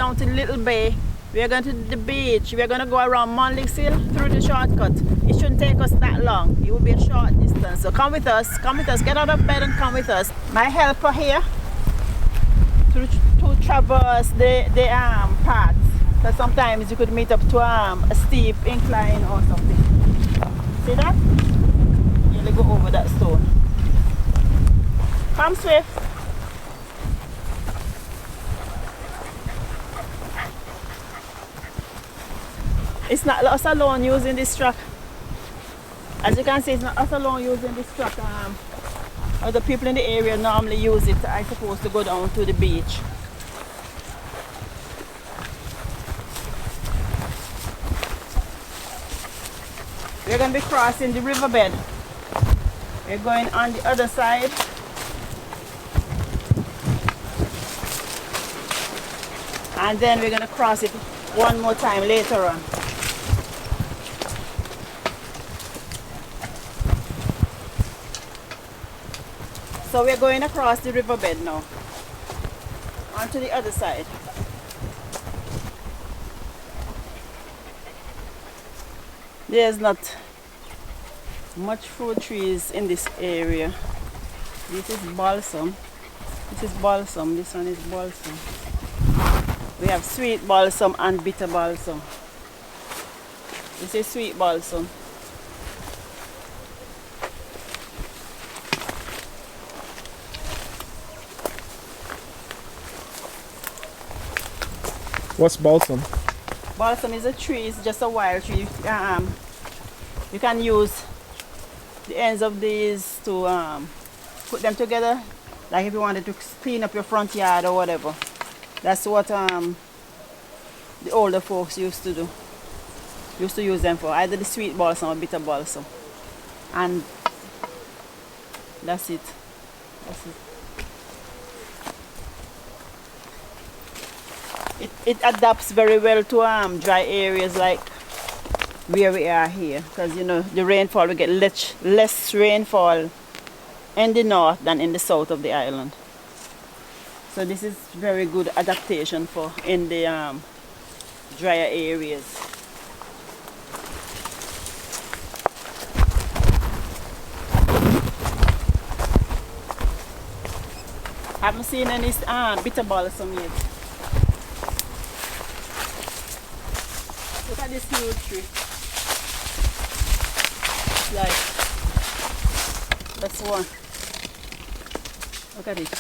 down to Little Bay. We are going to the beach. We are going to go around Monlix Hill through the shortcut. It shouldn't take us that long. It will be a short distance. So come with us. Come with us. Get out of bed and come with us. My helper here to traverse the paths. Because sometimes you could meet up to a steep incline or something. See that? You'll go over that stone. Come, Swift. It's not us alone using this truck. As you can see, it's not us alone using this truck. Other people in the area normally use it, I suppose, to go down to the beach. We're going to be crossing the riverbed. We're going on the other side. And then we're going to cross it one more time later on. So we're going across the riverbed now, onto the other side. There's not much fruit trees in this area. This is balsam. This is balsam. This one is balsam. We have sweet balsam and bitter balsam. This is sweet balsam. What's balsam? Balsam is a tree, it's just a wild tree. You can use the ends of these to put them together, like if you wanted to clean up your front yard or whatever. That's what the older folks used to do. Used to use them for either the sweet balsam or bitter balsam. And that's it. That's it. It adapts very well to dry areas like where we are here, because you know the rainfall, we get less rainfall in the north than in the south of the island. So this is very good adaptation for in the drier areas. Haven't seen any bitter balsam yet. Look at this huge tree. Like, that's one. Look at it.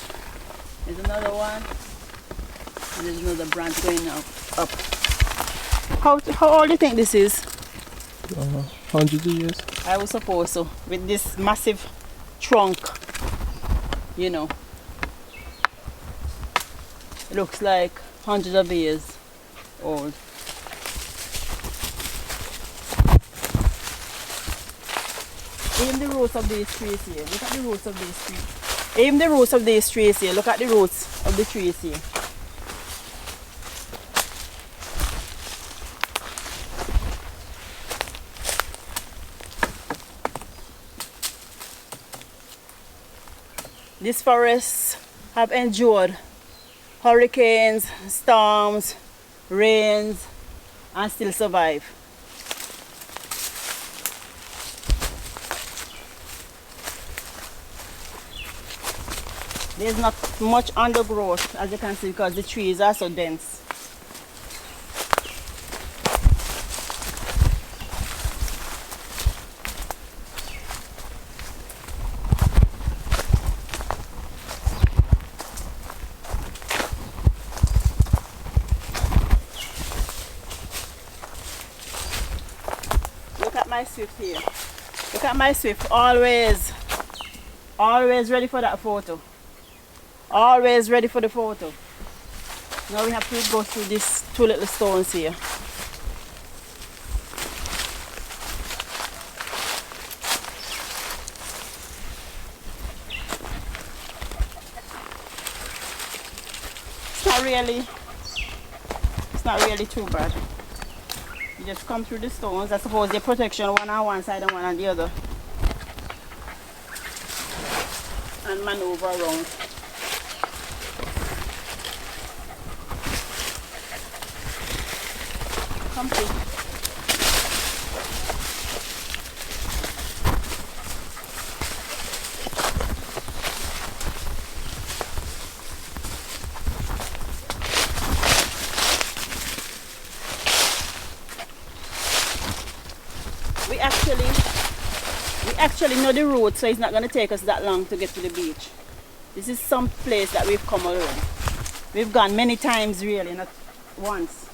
There's another one. And there's another branch going up. How old do you think this is? Hundreds of years. I would suppose so. With this massive trunk, you know. It looks like hundreds of years old. Even the roots of these trees here. Look at the roots of these trees. Even the roots of these trees here. Look at the roots of the trees here. These forests have endured hurricanes, storms, rains, and still survive. There's not much undergrowth, as you can see, because the trees are so dense. Look at my Swift here. Look at my Swift, always ready for that photo. Always ready for the photo. Now we have to go through these two little stones here. It's not really too bad. You just come through the stones. I suppose the protection one on one side and one on the other. And maneuver around. come see. We actually know the route, so it's not going to take us that long to get to the beach. This is some place that we've come already. We've gone many times really, not once.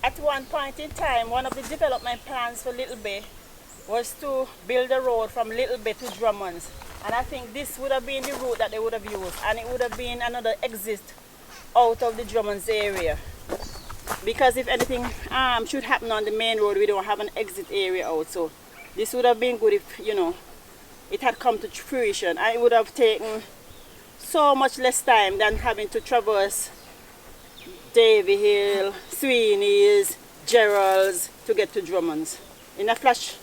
At one point in time, one of the development plans for Little Bay was to build a road from Little Bay to Drummonds. And I think this would have been the route that they would have used, and it would have been another exit out of the Drummonds area. Because if anything should happen on the main road, we don't have an exit area out. So this would have been good if, you know, it had come to fruition. And it would have taken so much less time than having to traverse Davy Hill, Sweeney's, Gerald's to get to Drummonds. In a flash,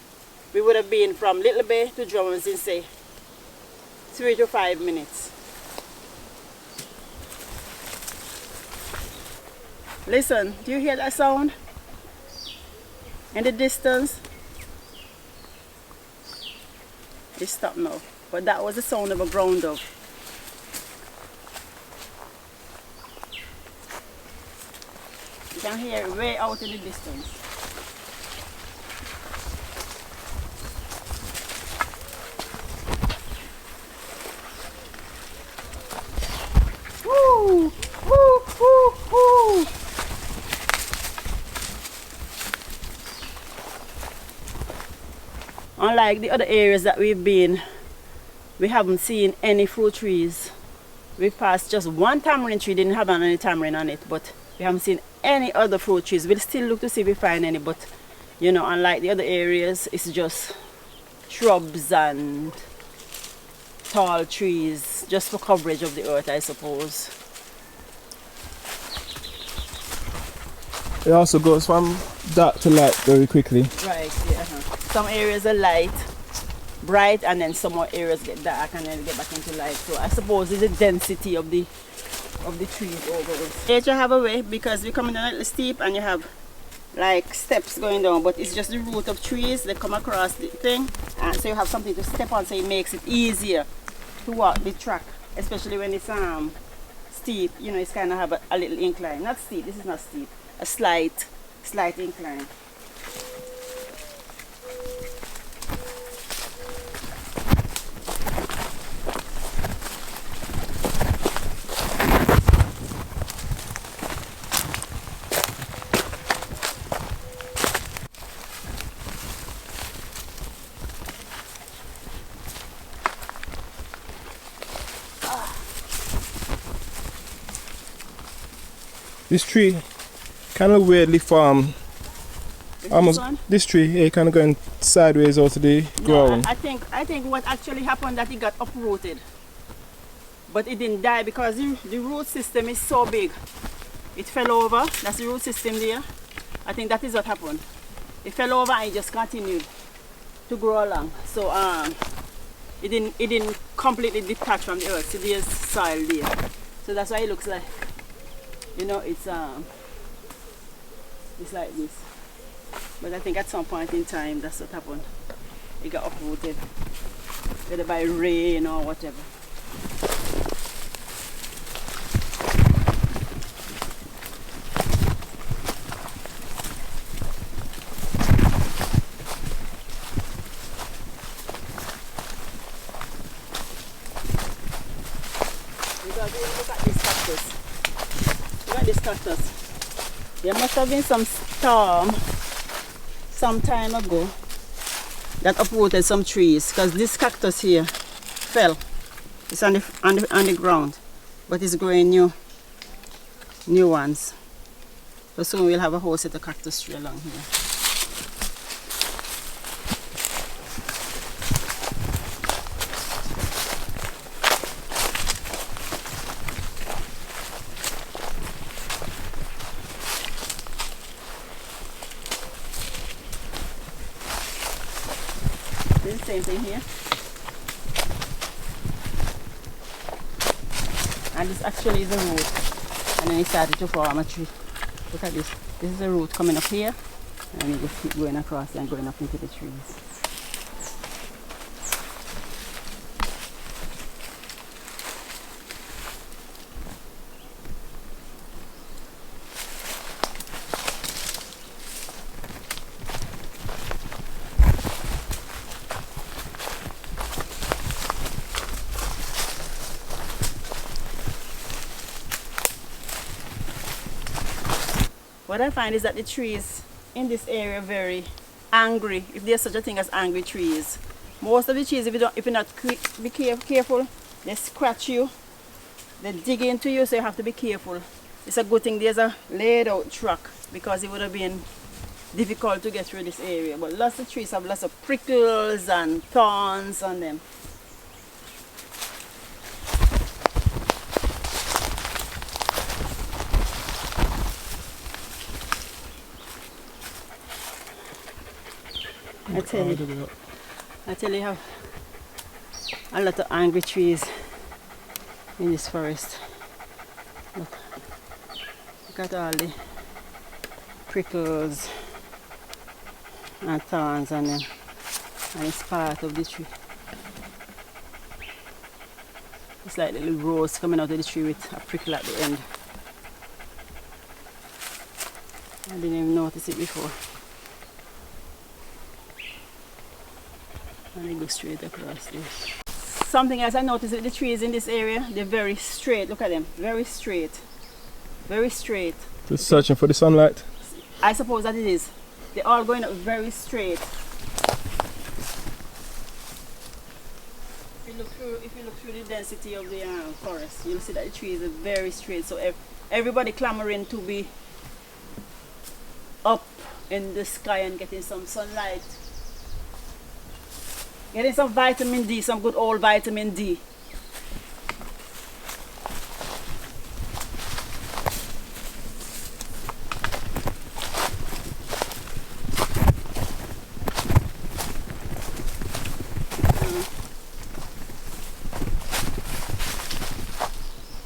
we would have been from Little Bay to Drummonds in, say, 3 to 5 minutes. Listen, do you hear that sound? In the distance? It stopped now, but that was the sound of a ground dove. You can hear it way out in the distance. Woo! Woo! Woo! Woo! Unlike the other areas that we've been, we haven't seen any fruit trees. We passed just one tamarind tree, didn't have any tamarind on it, but we haven't seen any other fruit trees. We'll still look to see if we find any, but you know, unlike the other areas, it's just shrubs and tall trees, just for coverage of the earth, I suppose. It also goes from dark to light very quickly. Right, yeah. Some areas are light, bright, and then some more areas get dark and then get back into light. So I suppose it's the density of the trees over it. Here you have a way, because we're coming down a little steep and you have like steps going down, but it's just the root of trees. They come across the thing, and so you have something to step on, so it makes it easier to walk the track, especially when it's steep. You know, it's kind of have a little incline. Not steep, this is not steep. A slight incline. This tree kind of weirdly formed. Almost this tree here kind of going sideways out of the ground. I think what actually happened that it got uprooted, but it didn't die because the root system is so big. It fell over. That's the root system there. I think that is what happened. It fell over and it just continued to grow along. So it didn't completely detach from the earth. So there's soil there. So that's why it looks like, you know, it's like this. But I think at some point in time that's what happened. It got uprooted, whether by rain or whatever. Because look at this cactus. Look at this cactus. There must have been some storm some time ago that uprooted some trees, because this cactus here fell. It's on the ground, but it's growing new ones. So soon we'll have a whole set of cactus tree along here. Same thing here. And this actually is a root. And then it started to form a tree. Look at this. This is a root coming up here. And you just keep going across and going up into the trees. What I find is that the trees in this area are very angry, if there's such a thing as angry trees. Most of the trees, if you're not careful, they scratch you, they dig into you, so you have to be careful. It's a good thing there's a laid out track, because it would have been difficult to get through this area. But lots of trees have lots of prickles and thorns on them. I tell you, have a lot of angry trees in this forest. Look at all the prickles and thorns on them, and it's part of the tree. It's like a little rose coming out of the tree with a prickle at the end. I didn't even notice it before. And they go straight across there. Something else I noticed with the trees in this area, they're very straight. Look at them, very straight. Very straight. Just searching for the sunlight? I suppose that it is. They're all going up very straight. If you look through the density of the forest, you'll see that the trees are very straight. So everybody clamoring to be up in the sky and getting some sunlight. Getting some vitamin D, some good old vitamin D.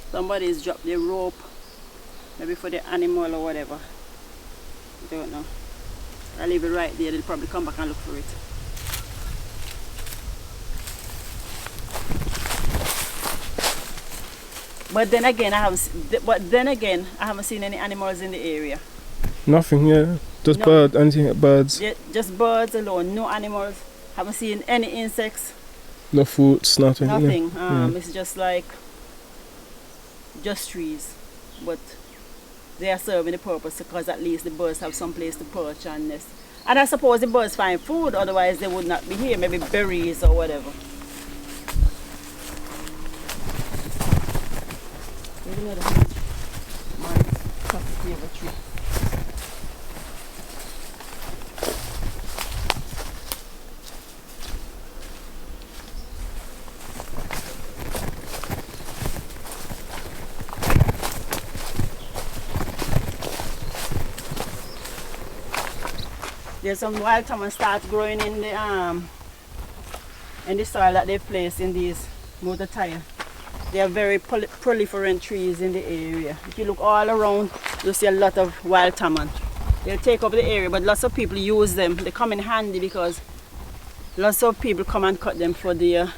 Somebody's dropped their rope, maybe for the animal or whatever. I don't know. I'll leave it right there, they'll probably come back and look for it. But then again, I haven't seen any animals in the area. Nothing, yeah. Just birds. Yeah, just birds alone. No animals. Haven't seen any insects. No fruits, nothing. Nothing. Yeah. It's just like trees. But they are serving the purpose, because at least the birds have some place to perch and nest. And I suppose the birds find food, otherwise they would not be here. Maybe berries or whatever. Another my property of a tree. There's some wild thyme start growing in the soil that they've placed in these motor tire. They are very proliferant trees in the area. If you look all around, you'll see a lot of wild thyme. They'll take up the area, but lots of people use them. They come in handy because lots of people come and cut them for their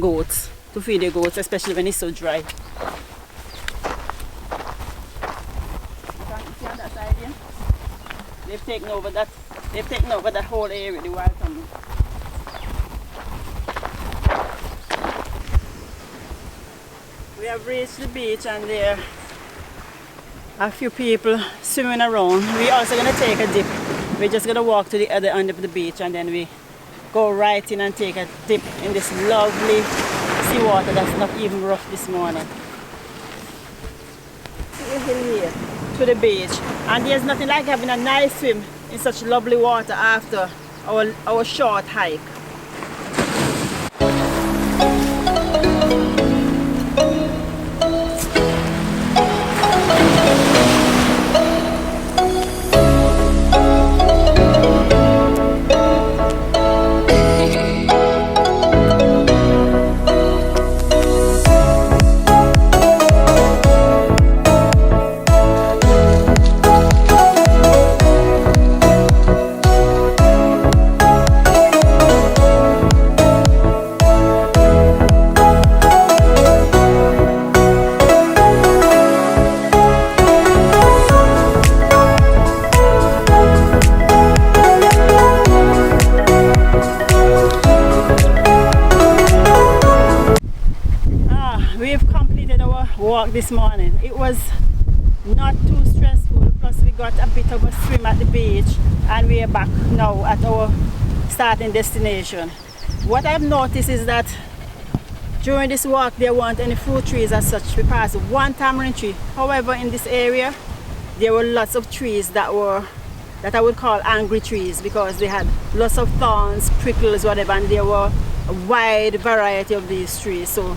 goats, to feed their goats, especially when it's so dry. You can see on that side here? They've taken over that whole area, the wild thyme. We have reached the beach and there are a few people swimming around. We're also going to take a dip. We're just going to walk to the other end of the beach and then we go right in and take a dip in this lovely seawater that's not even rough this morning. We're here to the beach, and there's nothing like having a nice swim in such lovely water after our short hike. we've completed our walk this morning. It was not too stressful, plus we got a bit of a swim at the beach, and we are back now at our starting destination. What I've noticed is that during this walk there weren't any fruit trees as such. We passed one tamarind tree. However, in this area there were lots of trees that I would call angry trees, because they had lots of thorns, prickles, whatever, and there were a wide variety of these trees. So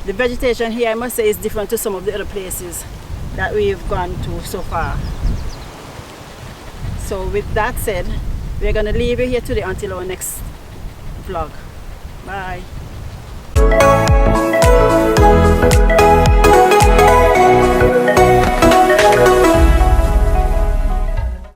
the vegetation here, I must say, is different to some of the other places that we've gone to so far. So with that said, we're going to leave you here today until our next vlog. Bye.